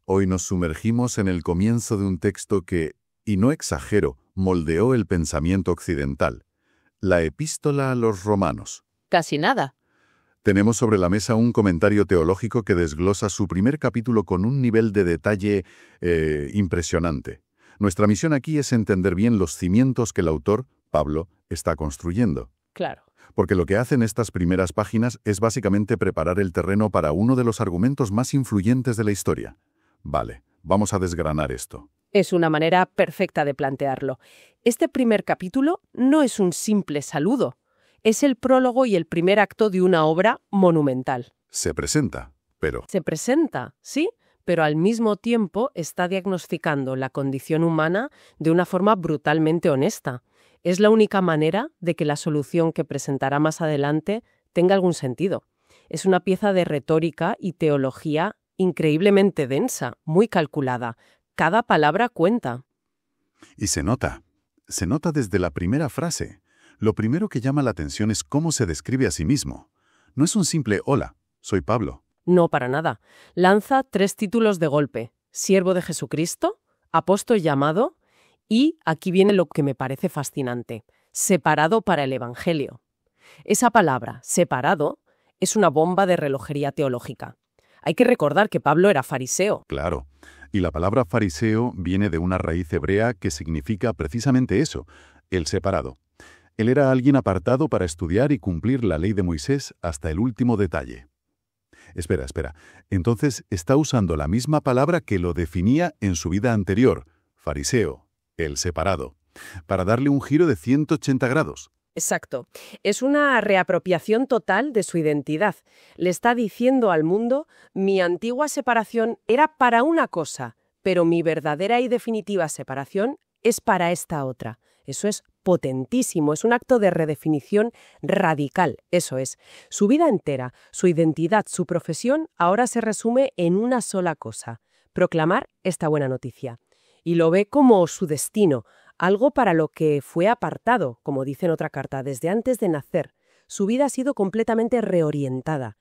Hoy nos sumergimos en el comienzo de un texto que, y no exagero, moldeó el pensamiento occidental, la Epístola a los Romanos. Casi nada. Tenemos sobre la mesa un comentario teológico que desglosa su primer capítulo con un nivel de detalle impresionante. Nuestra misión aquí es entender bien los cimientos que el autor, Pablo, está construyendo. Claro. Porque lo que hacen estas primeras páginas es básicamente preparar el terreno para uno de los argumentos más influyentes de la historia. Vale, vamos a desgranar esto. Es una manera perfecta de plantearlo. Este primer capítulo no es un simple saludo. Es el prólogo y el primer acto de una obra monumental. Se presenta, pero... Se presenta, sí, pero al mismo tiempo está diagnosticando la condición humana de una forma brutalmente honesta. Es la única manera de que la solución que presentará más adelante tenga algún sentido. Es una pieza de retórica y teología increíblemente densa, muy calculada. Cada palabra cuenta. Y se nota desde la primera frase. Lo primero que llama la atención es cómo se describe a sí mismo. No es un simple «Hola, soy Pablo». No, para nada. Lanza 3 títulos de golpe. Siervo de Jesucristo, apóstol llamado y, aquí viene lo que me parece fascinante, separado para el Evangelio. Esa palabra, separado, es una bomba de relojería teológica. Hay que recordar que Pablo era fariseo. Claro. Y la palabra fariseo viene de una raíz hebrea que significa precisamente eso, el separado. Él era alguien apartado para estudiar y cumplir la ley de Moisés hasta el último detalle. Espera. Entonces está usando la misma palabra que lo definía en su vida anterior, fariseo, el separado, para darle un giro de 180 grados. Exacto. Es una reapropiación total de su identidad. Le está diciendo al mundo, mi antigua separación era para una cosa, pero mi verdadera y definitiva separación es para esta otra. Eso es potentísimo, es un acto de redefinición radical, eso es. Su vida entera, su identidad, su profesión, ahora se resume en una sola cosa, proclamar esta buena noticia. Y lo ve como su destino, algo para lo que fue apartado, como dice en otra carta, desde antes de nacer. Su vida ha sido completamente reorientada.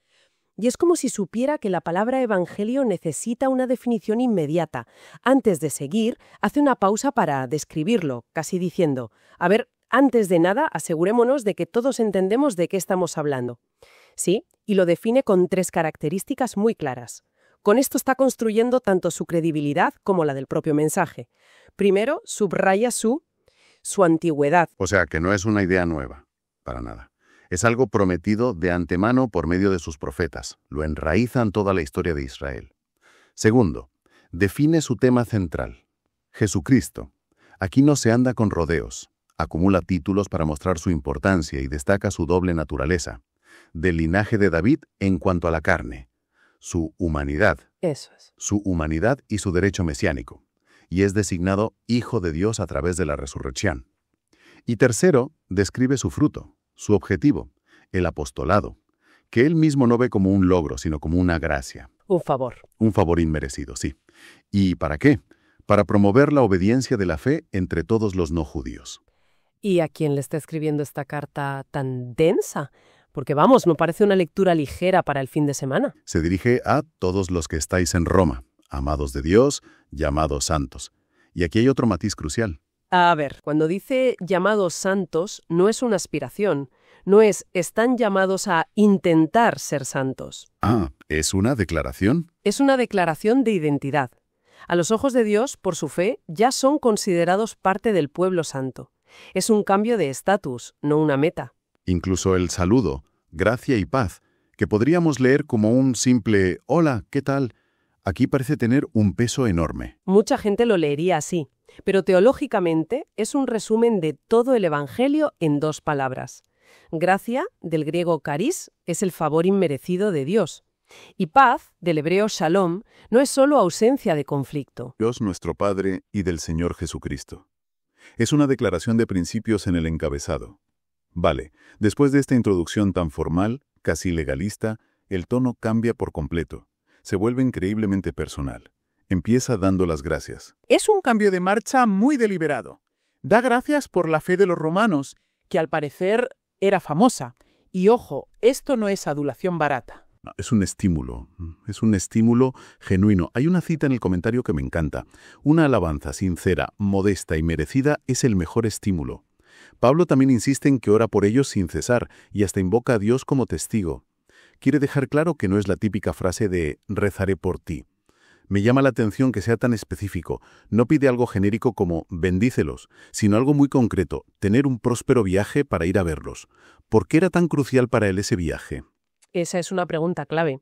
Y es como si supiera que la palabra evangelio necesita una definición inmediata. Antes de seguir, hace una pausa para describirlo, casi diciendo, a ver, antes de nada, asegurémonos de que todos entendemos de qué estamos hablando. Sí, y lo define con 3 características muy claras. Con esto está construyendo tanto su credibilidad como la del propio mensaje. Primero, subraya su antigüedad. O sea, que no es una idea nueva, para nada. Es algo prometido de antemano por medio de sus profetas. Lo enraizan toda la historia de Israel. Segundo, define su tema central. Jesucristo. Aquí no se anda con rodeos. Acumula títulos para mostrar su importancia y destaca su doble naturaleza. Del linaje de David en cuanto a la carne. Su humanidad. Eso es. Su humanidad y su derecho mesiánico. Y es designado Hijo de Dios a través de la resurrección. Y tercero, describe su fruto. Su objetivo, el apostolado, que él mismo no ve como un logro, sino como una gracia. Un favor. Un favor inmerecido, sí. ¿Y para qué? Para promover la obediencia de la fe entre todos los no judíos. ¿Y a quién le está escribiendo esta carta tan densa? Porque vamos, no parece una lectura ligera para el fin de semana. Se dirige a todos los que estáis en Roma, amados de Dios, llamados santos. Y aquí hay otro matiz crucial. A ver, cuando dice llamados santos, no es una aspiración, no es están llamados a intentar ser santos. Ah, ¿es una declaración? Es una declaración de identidad. A los ojos de Dios, por su fe, ya son considerados parte del pueblo santo. Es un cambio de estatus, no una meta. Incluso el saludo, gracia y paz, que podríamos leer como un simple «Hola, ¿qué tal?», aquí parece tener un peso enorme. Mucha gente lo leería así. Pero teológicamente es un resumen de todo el Evangelio en 2 palabras. Gracia, del griego charis, es el favor inmerecido de Dios. Y paz, del hebreo shalom, no es solo ausencia de conflicto. Dios nuestro Padre y del Señor Jesucristo. Es una declaración de principios en el encabezado. Vale, después de esta introducción tan formal, casi legalista, el tono cambia por completo. Se vuelve increíblemente personal. Empieza dando las gracias. Es un cambio de marcha muy deliberado. Da gracias por la fe de los romanos, que al parecer era famosa. Y ojo, esto no es adulación barata. No, es un estímulo genuino. Hay una cita en el comentario que me encanta. Una alabanza sincera, modesta y merecida es el mejor estímulo. Pablo también insiste en que ora por ellos sin cesar y hasta invoca a Dios como testigo. Quiere dejar claro que no es la típica frase de «rezaré por ti». Me llama la atención que sea tan específico. No pide algo genérico como «bendícelos», sino algo muy concreto, tener un próspero viaje para ir a verlos. ¿Por qué era tan crucial para él ese viaje? Esa es una pregunta clave.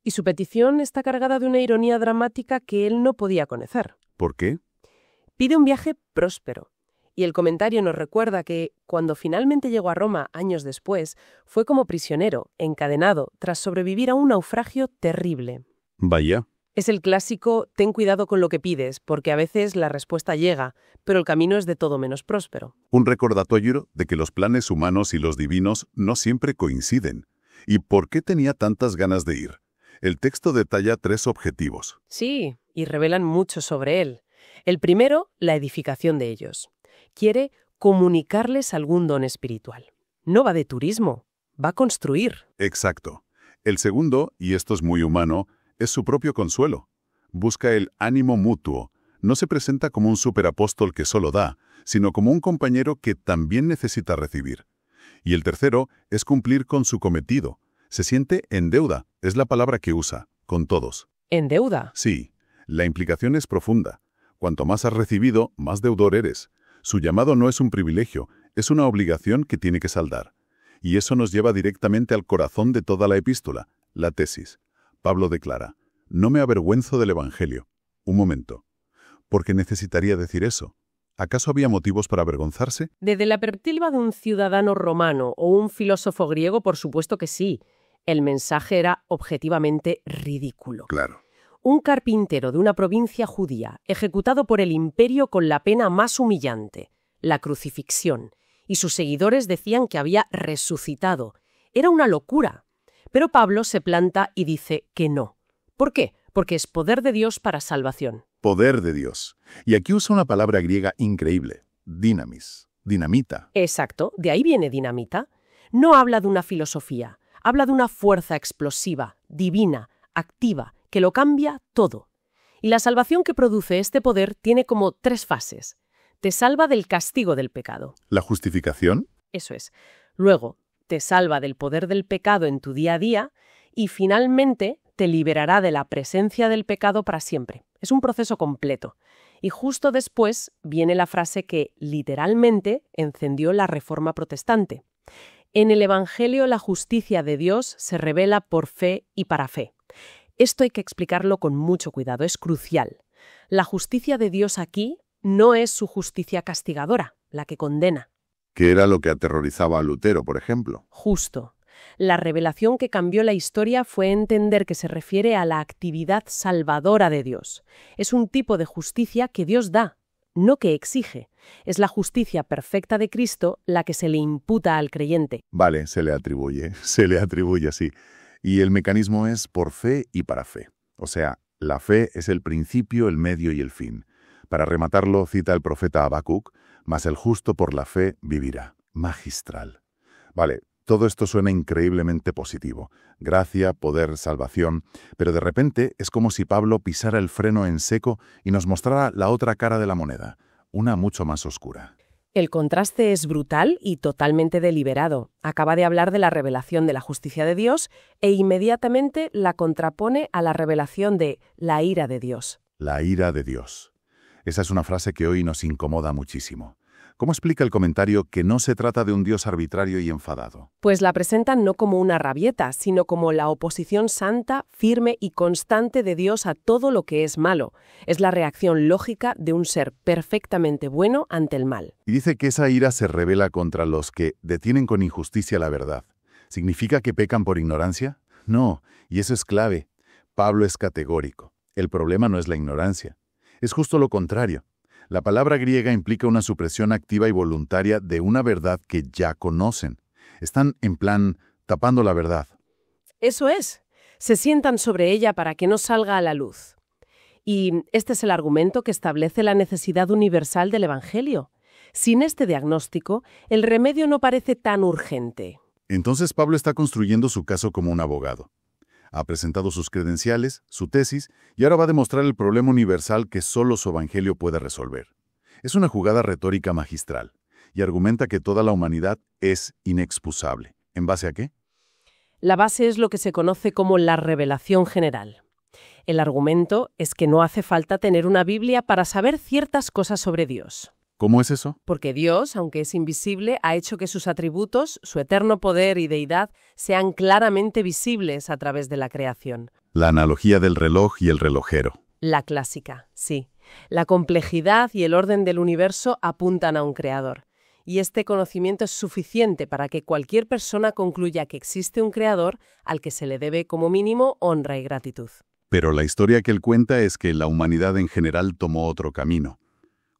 Y su petición está cargada de una ironía dramática que él no podía conocer. ¿Por qué? Pide un viaje próspero. Y el comentario nos recuerda que, cuando finalmente llegó a Roma años después, fue como prisionero, encadenado, tras sobrevivir a un naufragio terrible. Vaya. Es el clásico «ten cuidado con lo que pides», porque a veces la respuesta llega, pero el camino es de todo menos próspero. Un recordatorio de que los planes humanos y los divinos no siempre coinciden. ¿Y por qué tenía tantas ganas de ir? El texto detalla 3 objetivos. Sí, y revelan mucho sobre él. El primero, la edificación de ellos. Quiere comunicarles algún don espiritual. No va de turismo, va a construir. Exacto. El segundo, y esto es muy humano, es su propio consuelo. Busca el ánimo mutuo. No se presenta como un superapóstol que solo da, sino como un compañero que también necesita recibir. Y el tercero es cumplir con su cometido. Se siente en deuda, es la palabra que usa, con todos. ¿En deuda? Sí, la implicación es profunda. Cuanto más has recibido, más deudor eres. Su llamado no es un privilegio, es una obligación que tiene que saldar. Y eso nos lleva directamente al corazón de toda la epístola, la tesis. Pablo declara, «No me avergüenzo del Evangelio». Un momento. ¿Por qué necesitaría decir eso? ¿Acaso había motivos para avergonzarse? Desde la perspectiva de un ciudadano romano o un filósofo griego, por supuesto que sí. El mensaje era objetivamente ridículo. Claro. Un carpintero de una provincia judía, ejecutado por el imperio con la pena más humillante, la crucifixión, y sus seguidores decían que había resucitado. Era una locura. Pero Pablo se planta y dice que no. ¿Por qué? Porque es poder de Dios para salvación. Poder de Dios. Y aquí usa una palabra griega increíble, dinamis, dinamita. Exacto, de ahí viene dinamita. No habla de una filosofía, habla de una fuerza explosiva, divina, activa, que lo cambia todo. Y la salvación que produce este poder tiene como 3 fases. Te salva del castigo del pecado. ¿La justificación? Eso es. Luego, te salva del poder del pecado en tu día a día y finalmente te liberará de la presencia del pecado para siempre. Es un proceso completo. Y justo después viene la frase que literalmente encendió la Reforma protestante. En el Evangelio la justicia de Dios se revela por fe y para fe. Esto hay que explicarlo con mucho cuidado, es crucial. La justicia de Dios aquí no es su justicia castigadora, la que condena. Que era lo que aterrorizaba a Lutero, por ejemplo. Justo. La revelación que cambió la historia fue entender que se refiere a la actividad salvadora de Dios. Es un tipo de justicia que Dios da, no que exige. Es la justicia perfecta de Cristo la que se le imputa al creyente. Vale, se le atribuye así. Y el mecanismo es por fe y para fe. O sea, la fe es el principio, el medio y el fin. Para rematarlo, cita el profeta Habacuc, «Mas el justo por la fe vivirá». Magistral. Vale, todo esto suena increíblemente positivo. Gracia, poder, salvación. Pero de repente es como si Pablo pisara el freno en seco y nos mostrara la otra cara de la moneda, una mucho más oscura. El contraste es brutal y totalmente deliberado. Acaba de hablar de la revelación de la justicia de Dios e inmediatamente la contrapone a la revelación de la ira de Dios. La ira de Dios. Esa es una frase que hoy nos incomoda muchísimo. ¿Cómo explica el comentario que no se trata de un Dios arbitrario y enfadado? Pues la presentan no como una rabieta, sino como la oposición santa, firme y constante de Dios a todo lo que es malo. Es la reacción lógica de un ser perfectamente bueno ante el mal. Y dice que esa ira se revela contra los que detienen con injusticia la verdad. ¿Significa que pecan por ignorancia? No, y eso es clave. Pablo es categórico. El problema no es la ignorancia. Es justo lo contrario. La palabra griega implica una supresión activa y voluntaria de una verdad que ya conocen. Están, en plan, tapando la verdad. Eso es. Se sientan sobre ella para que no salga a la luz. Y este es el argumento que establece la necesidad universal del Evangelio. Sin este diagnóstico, el remedio no parece tan urgente. Entonces Pablo está construyendo su caso como un abogado. Ha presentado sus credenciales, su tesis, y ahora va a demostrar el problema universal que solo su evangelio puede resolver. Es una jugada retórica magistral, y argumenta que toda la humanidad es inexcusable. ¿En base a qué? La base es lo que se conoce como la revelación general. El argumento es que no hace falta tener una Biblia para saber ciertas cosas sobre Dios. ¿Cómo es eso? Porque Dios, aunque es invisible, ha hecho que sus atributos, su eterno poder y deidad, sean claramente visibles a través de la creación. La analogía del reloj y el relojero. La clásica, sí. La complejidad y el orden del universo apuntan a un creador. Y este conocimiento es suficiente para que cualquier persona concluya que existe un creador al que se le debe como mínimo honra y gratitud. Pero la historia que él cuenta es que la humanidad en general tomó otro camino.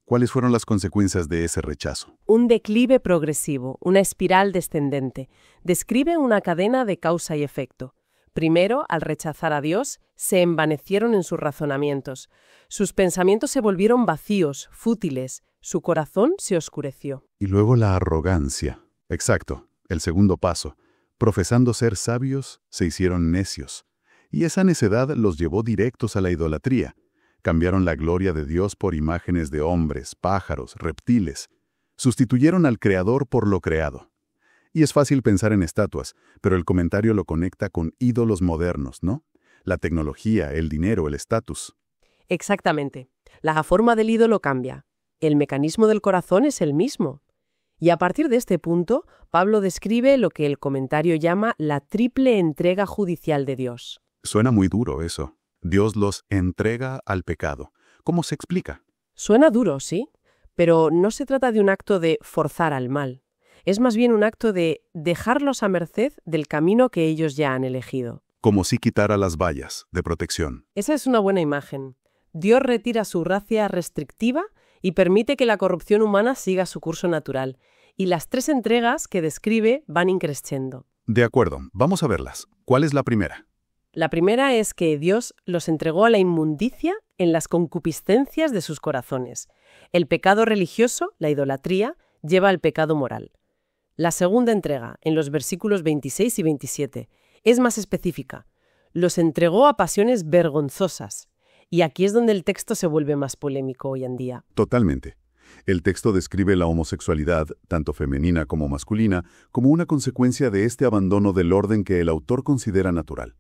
¿Cuáles fueron las consecuencias de ese rechazo? Un declive progresivo, una espiral descendente. Describe una cadena de causa y efecto. Primero, al rechazar a Dios, se envanecieron en sus razonamientos. Sus pensamientos se volvieron vacíos, fútiles. Su corazón se oscureció. Y luego la arrogancia. Exacto, el segundo paso. Profesando ser sabios, se hicieron necios. Y esa necedad los llevó directos a la idolatría. Cambiaron la gloria de Dios por imágenes de hombres, pájaros, reptiles. Sustituyeron al Creador por lo creado. Y es fácil pensar en estatuas, pero el comentario lo conecta con ídolos modernos, ¿no? La tecnología, el dinero, el estatus. Exactamente. La forma del ídolo cambia. El mecanismo del corazón es el mismo. Y a partir de este punto, Pablo describe lo que el comentario llama la triple entrega judicial de Dios. Suena muy duro eso. Dios los entrega al pecado. ¿Cómo se explica? Suena duro, sí, pero no se trata de un acto de forzar al mal. Es más bien un acto de dejarlos a merced del camino que ellos ya han elegido. Como si quitara las vallas de protección. Esa es una buena imagen. Dios retira su gracia restrictiva y permite que la corrupción humana siga su curso natural. Y las tres entregas que describe van increciendo. De acuerdo, vamos a verlas. ¿Cuál es la primera? La primera es que Dios los entregó a la inmundicia en las concupiscencias de sus corazones. El pecado religioso, la idolatría, lleva al pecado moral. La segunda entrega, en los versículos 26 y 27, es más específica. Los entregó a pasiones vergonzosas. Y aquí es donde el texto se vuelve más polémico hoy en día. Totalmente. El texto describe la homosexualidad, tanto femenina como masculina, como una consecuencia de este abandono del orden que el autor considera natural.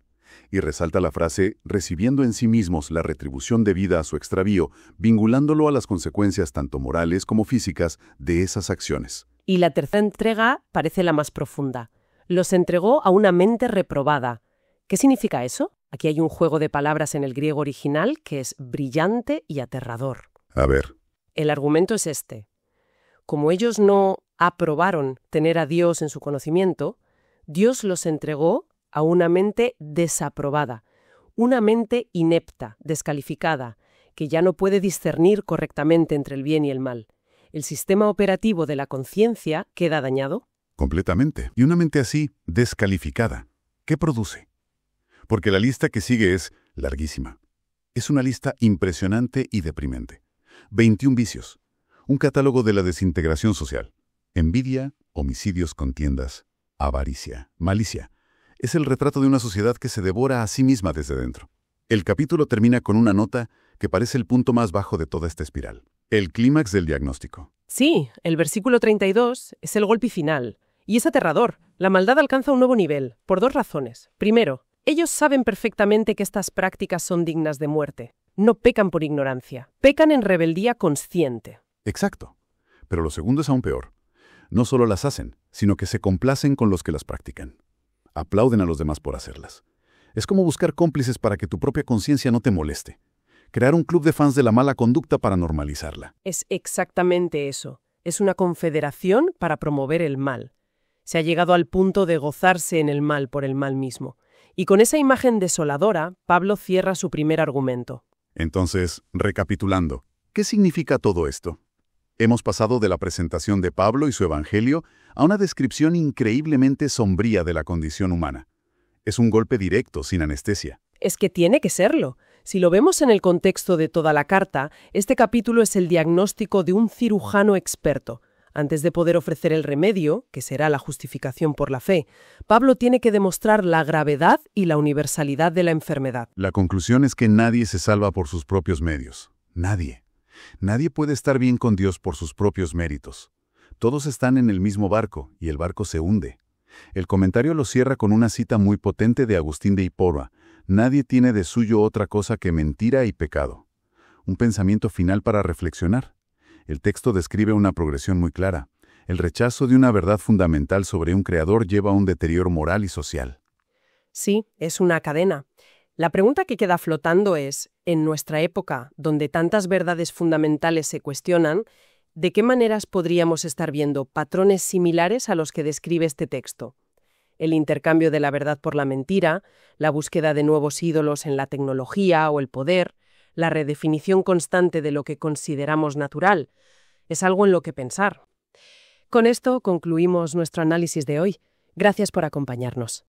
Y resalta la frase, recibiendo en sí mismos la retribución debida a su extravío, vinculándolo a las consecuencias tanto morales como físicas de esas acciones. Y la tercera entrega parece la más profunda. Los entregó a una mente reprobada. ¿Qué significa eso? Aquí hay un juego de palabras en el griego original que es brillante y aterrador. A ver. El argumento es este. Como ellos no aprobaron tener a Dios en su conocimiento, Dios los entregó a una mente desaprobada, una mente inepta, descalificada, que ya no puede discernir correctamente entre el bien y el mal. El sistema operativo de la conciencia queda dañado. Completamente. Y una mente así, descalificada, ¿qué produce? Porque la lista que sigue es larguísima. Es una lista impresionante y deprimente. 21 vicios. Un catálogo de la desintegración social. Envidia, homicidios, contiendas, avaricia, malicia. Es el retrato de una sociedad que se devora a sí misma desde dentro. El capítulo termina con una nota que parece el punto más bajo de toda esta espiral. El clímax del diagnóstico. Sí, el versículo 32 es el golpe final. Y es aterrador. La maldad alcanza un nuevo nivel, por dos razones. Primero, ellos saben perfectamente que estas prácticas son dignas de muerte. No pecan por ignorancia, pecan en rebeldía consciente. Exacto. Pero lo segundo es aún peor. No solo las hacen, sino que se complacen con los que las practican. Aplauden a los demás por hacerlas. Es como buscar cómplices para que tu propia conciencia no te moleste. Crear un club de fans de la mala conducta para normalizarla. Es exactamente eso. Es una confederación para promover el mal. Se ha llegado al punto de gozarse en el mal por el mal mismo. Y con esa imagen desoladora, Pablo cierra su primer argumento. Entonces, recapitulando, ¿qué significa todo esto? Hemos pasado de la presentación de Pablo y su evangelio a una descripción increíblemente sombría de la condición humana. Es un golpe directo, sin anestesia. Es que tiene que serlo. Si lo vemos en el contexto de toda la carta, este capítulo es el diagnóstico de un cirujano experto. Antes de poder ofrecer el remedio, que será la justificación por la fe, Pablo tiene que demostrar la gravedad y la universalidad de la enfermedad. La conclusión es que nadie se salva por sus propios medios. Nadie. Nadie puede estar bien con Dios por sus propios méritos. Todos están en el mismo barco, y el barco se hunde. El comentario lo cierra con una cita muy potente de Agustín de Hipona: nadie tiene de suyo otra cosa que mentira y pecado. Un pensamiento final para reflexionar. El texto describe una progresión muy clara. El rechazo de una verdad fundamental sobre un creador lleva a un deterioro moral y social. Sí, es una cadena. La pregunta que queda flotando es, en nuestra época, donde tantas verdades fundamentales se cuestionan, ¿de qué maneras podríamos estar viendo patrones similares a los que describe este texto? El intercambio de la verdad por la mentira, la búsqueda de nuevos ídolos en la tecnología o el poder, la redefinición constante de lo que consideramos natural. Es algo en lo que pensar. Con esto concluimos nuestro análisis de hoy. Gracias por acompañarnos.